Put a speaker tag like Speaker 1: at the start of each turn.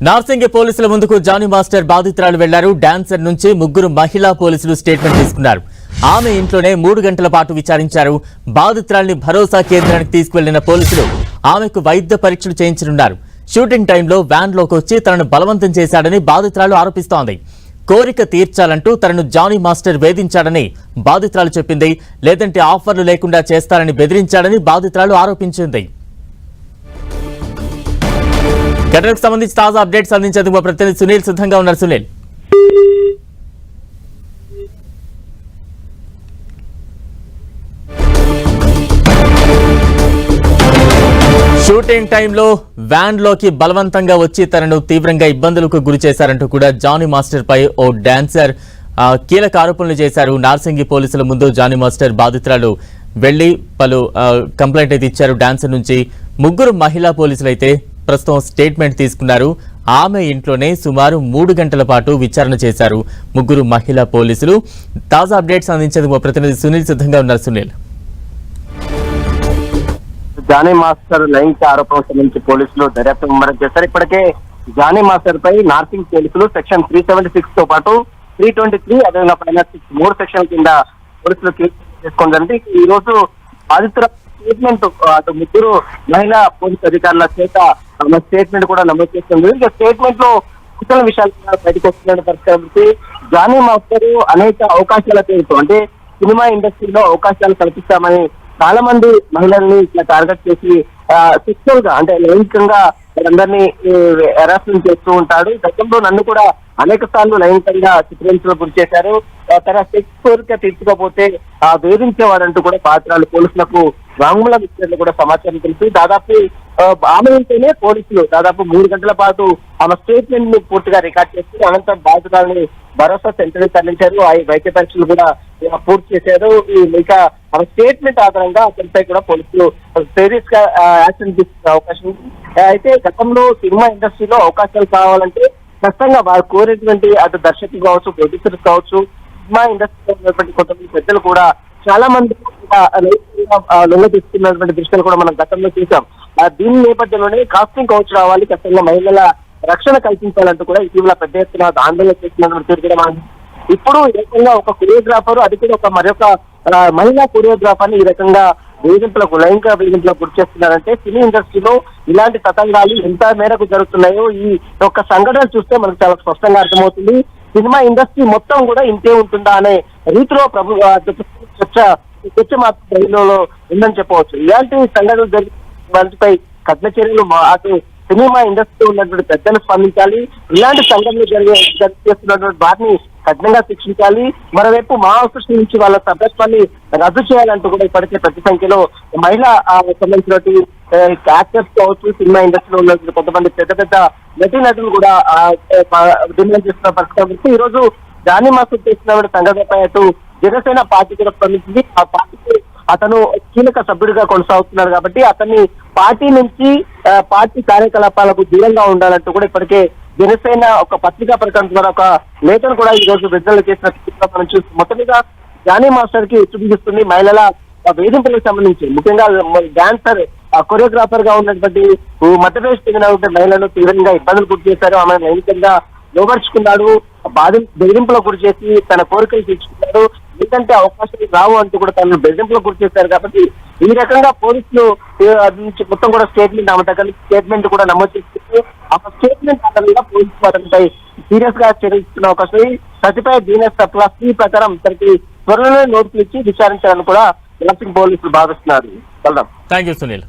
Speaker 1: నార్సింగి పోలీసుల ముందుకు Johnny master బాధితురాలు వెళ్లారు. డాన్సర్ నుంచి ముగ్గురు మహిళా పోలీసులు స్టేట్మెంట్ తీసుకున్నారు. ఆమె ఇంట్లోనే 3 గంటల పాటు విచారించారు. బాధితురాల్ని భరోసా కేంద్రానికి తీసుకువెళ్లిన పోలీసులు ఆమెకు వైద్య పరీక్షలు చేయించనున్నారు. షూటింగ్ టైంలో వ్యాన్లోకి వచ్చి తనను బలవంతం చేశాడని బాధితురాలు ఆరోపిస్తోంది. కోరిక తీర్చాలంటూ తనను జానీ మాస్టర్ వేధించాడని బాధితురాలు చెప్పింది. లేదంటే ఆఫర్లు లేకుండా చేస్తారని బెదిరించాడని బాధితురాలు ఆరోపించింది. ఘటనకు సంబంధించి తాజా అప్డేట్స్ అందించేందుకు మా ప్రతినిధి సునీల్ సిద్ధంగా ఉన్నారు. సునీల్, షూటింగ్ టైంలో వ్యాన్ లోకి బలవంతంగా వచ్చి తనను తీవ్రంగా ఇబ్బందులకు గురి చేశారంటూ కూడా జానీ మాస్టర్ పై ఓ డాన్సర్ కీలక ఆరోపణలు చేశారు. నార్సింగి పోలీసుల ముందు జానీ మాస్టర్ బాధితురాలు వెళ్లి పలు కంప్లైంట్ అయితే ఇచ్చారు. డాన్సర్ నుంచి ముగ్గురు మహిళా పోలీసులు అయితే ప్రస్తుతం స్టేట్మెంట్ తీసుకున్నారు. ఆమె ఇంట్లోనే సుమారు 3 గంటల పాటు విచారణ చేశారు ముగ్గురు మహిళా పోలీసులు. తాజా అప్డేట్స్ అందించేందుకు మా ప్రతినిధి సునీల్ సిద్ధంగా ఉన్నారు. సునీల్,
Speaker 2: జానీ మాస్టర్ లైంగిక ఆరోపణలకు సంబంధించి పోలీసులు దర్యాప్తు ముమ్మరం చేశారు. ఇప్పటికే జానీ మాస్టర్ పై నార్సింగ్ పోలీసులు సెక్షన్ 376 తో పాటు 323 అదేవిధంగా 3 సెక్షన్ కింద పోలీసులు కేసు చేసుకోవడానికి ఈ రోజు బాధితుల స్టేట్మెంట్ అటు ముగ్గురు మహిళా పోలీసు అధికారుల చేత స్టేట్మెంట్ కూడా నమోదు చేస్తుంది. ఇక స్టేట్మెంట్ లో కుశల విషయాలు బయటకు వస్తున్న పరిస్థితి. జానీ మాస్టర్ అనేక అవకాశాల పేరుతో అంటే సినిమా ఇండస్ట్రీలో అవకాశాలు కల్పిస్తామని చాలా మంది మహిళల్ని ఇట్లా టార్గెట్ చేసి సెక్చువల్ గా అంటే లైంగికంగా అందరినీ హెరాస్మెంట్ చేస్తూ ఉంటాడు. గతంలో నన్ను కూడా అనేక సార్లు లైంగికంగా చిత్రించడం గురి చేశారు. తన సెక్స్ కోరిక తీర్చుకోకపోతే వేధించేవాడంటూ కూడా బాధితురాలు పోలీసులకు వాంగ్మూలం ఇచ్చినట్లు కూడా సమాచారం తెలిసి దాదాపు ఆమె ఉంటేనే పోలీసులు దాదాపు 3 గంటల పాటు ఆమె స్టేట్మెంట్ ని పూర్తిగా రికార్డ్ చేసి అనంతరం బాధితురాలని భరోసా సెంటర్ తరలించారు. ఆ వైద్య పరీక్షలు కూడా పూర్తి చేశారు. ఇక ఆమె స్టేట్మెంట్ ఆధారంగా అతనిపై కూడా పోలీసులు సీరియస్ గా యాక్షన్ తీసుకునే అవకాశం ఉంది. అయితే గతంలో సినిమా ఇండస్ట్రీలో అవకాశాలు కావాలంటే ఖచ్చితంగా వారు కోరేటువంటి అటు దర్శకులు కావచ్చు, ప్రొడ్యూసర్స్ కావచ్చు, సినిమా ఇండస్ట్రీలో ఉన్నటువంటి కొంతమంది పెద్దలు కూడా చాలా మంది లొంగ తీసుకున్నటువంటి దృష్టిని కూడా మనం గతంలో చూసాం. దీని నేపథ్యంలోనే కాస్టింగ్ కౌచ్ రావాలి, ఖచ్చితంగా మహిళల రక్షణ కల్పించాలంటూ కూడా ఇటీవల పెద్ద ఎత్తున ఆందోళన చేస్తున్నటువంటి తీరు కూడా మనం ఇప్పుడు ఈ రకంగా ఒక కొరియోగ్రాఫర్ అది కూడా ఒక మరొక మహిళా కొరియోగ్రాఫర్ ని ఈ రకంగా వేధింపులకు లైంగిక వేధింపులకు గురి చేస్తున్నారంటే సినీ ఇండస్ట్రీలో ఇలాంటి తతంగాలు ఎంత మేరకు జరుగుతున్నాయో ఈ యొక్క సంఘటన చూస్తే మనకు చాలా స్పష్టంగా అర్థమవుతుంది. సినిమా ఇండస్ట్రీ మొత్తం కూడా ఇంతే ఉంటుందా అనే రీతిలో చర్చ మాత్రంలో ఉందని చెప్పవచ్చు. ఇలాంటి సంఘటనలు జరిగిన వాటిపై కఠిన చర్యలు అటు సినిమా ఇండస్ట్రీలో ఉన్నటువంటి పెద్దలు స్పందించాలి. ఇలాంటి సంఘటనలు చేస్తున్నటువంటి వాటిని కఠినంగా శిక్షించాలి. మరోవైపు మావోయిస్టు నుంచి వాళ్ళ సభ్యత్వాన్ని రద్దు చేయాలంటూ కూడా ఇప్పటికే పెద్ద సంఖ్యలో మహిళా సంబంధించినటువంటి యాక్టర్స్ కావచ్చు, సినిమా ఇండస్ట్రీలో ఉన్నటువంటి కొంతమంది పెద్ద పెద్ద నటీనటులు కూడా డిమాండ్ చేస్తున్న పరిస్థితి. ఈ రోజు జానీ మాస్టర్ చేస్తున్న సంఘటనపై అటు జనసేన పార్టీ కూడా స్పందించింది. ఆ పార్టీకి అతను కీలక సభ్యుడిగా కొనసాగుతున్నారు కాబట్టి అతన్ని పార్టీ నుంచి పార్టీ కార్యకలాపాలకు దూరంగా ఉండాలంటూ కూడా ఇప్పటికే జనసేన ఒక పత్రికా ప్రకటన ద్వారా ఒక లేఖను కూడా ఈ రోజు విడుదల చేసిన మనం చూసి మొత్తం మీద జానీ మాస్టర్ కి చూపిస్తుంది. మహిళల వేధింపులకు సంబంధించి ముఖ్యంగా డాన్సర్ కొరియోగ్రాఫర్ గా ఉన్నటువంటి మధ్యప్రదేశ్ చెందిన మహిళలను తీవ్రంగా ఇబ్బందులు గురి చేశారు. ఆమె లైంగికంగా లోపరుచుకున్నాడు, బెదిరింపులకు గురి చేసి తన కోరికలు తీర్చుకున్నాడు. ఎందుకంటే అవకాశాలు రావు అంటూ కూడా తనను బెదిరింపులకు గురి చేశారు. కాబట్టి ఈ రకంగా పోలీసులు మొత్తం కూడా స్టేట్మెంట్ ఆమె దగ్గర స్టేట్మెంట్ కూడా నమోదు చేసి ఆ స్టేట్మెంట్ ఆధారంగా పోలీసులు అతనిపై సీరియస్ గా చర్యిస్తున్న అవకాశం ప్రతిపై DNS ప్రకారం ఇతనికి త్వరలోనే నోటీసులు ఇచ్చి విచారించాలని కూడా నార్సింగ్ పోలీసులు భావిస్తున్నారు.
Speaker 1: Thank you Sunil.